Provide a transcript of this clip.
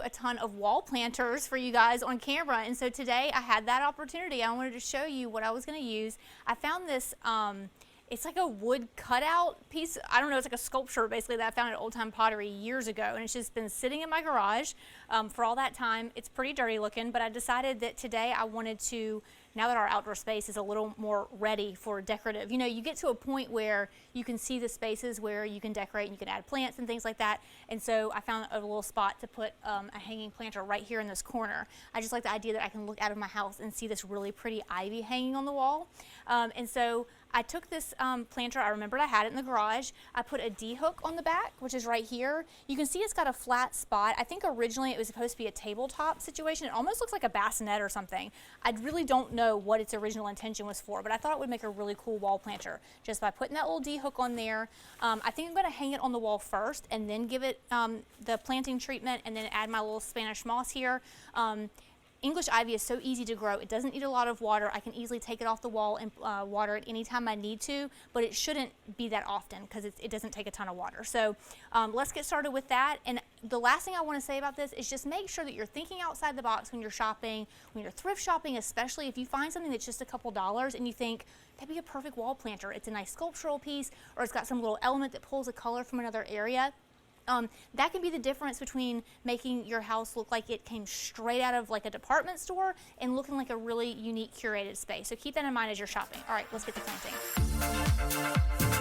a ton of wall planters for you guys on camera, and so today I had that opportunity. I wanted to show you what I was going to use. I found this, it's like a wood cutout piece. I don't know, it's like a sculpture basically that I found at Old Time Pottery years ago, and it's just been sitting in my garage for all that time. It's pretty dirty looking, but I decided that today I wanted to, now that our outdoor space is a little more ready for decorative, you know, you get to a point where you can see the spaces where you can decorate and you can add plants and things like that. And so I found a little spot to put a hanging planter right here in this corner. I just like the idea that I can look out of my house and see this really pretty ivy hanging on the wall. And so I took this planter, I remembered I had it in the garage. I put a D-hook on the back, which is right here. You can see it's got a flat spot. I think originally it was supposed to be a tabletop situation. It almost looks like a bassinet or something. I really don't know what its original intention was for, but I thought it would make a really cool wall planter just by putting that little D-hook on there. I think I'm going to hang it on the wall first and then give it the planting treatment and then add my little Spanish moss here. English ivy is so easy to grow. It doesn't need a lot of water. I can easily take it off the wall and water it anytime I need to, but it shouldn't be that often because it doesn't take a ton of water. So let's get started with that. And the last thing I want to say about this is just make sure that you're thinking outside the box when you're shopping, when you're thrift shopping, especially if you find something that's just a couple dollars and you think, that'd be a perfect wall planter. It's a nice sculptural piece, or it's got some little element that pulls a color from another area. That can be the difference between making your house look like it came straight out of like a department store and looking like a really unique curated space. So keep that in mind as you're shopping. All right, let's get to planting.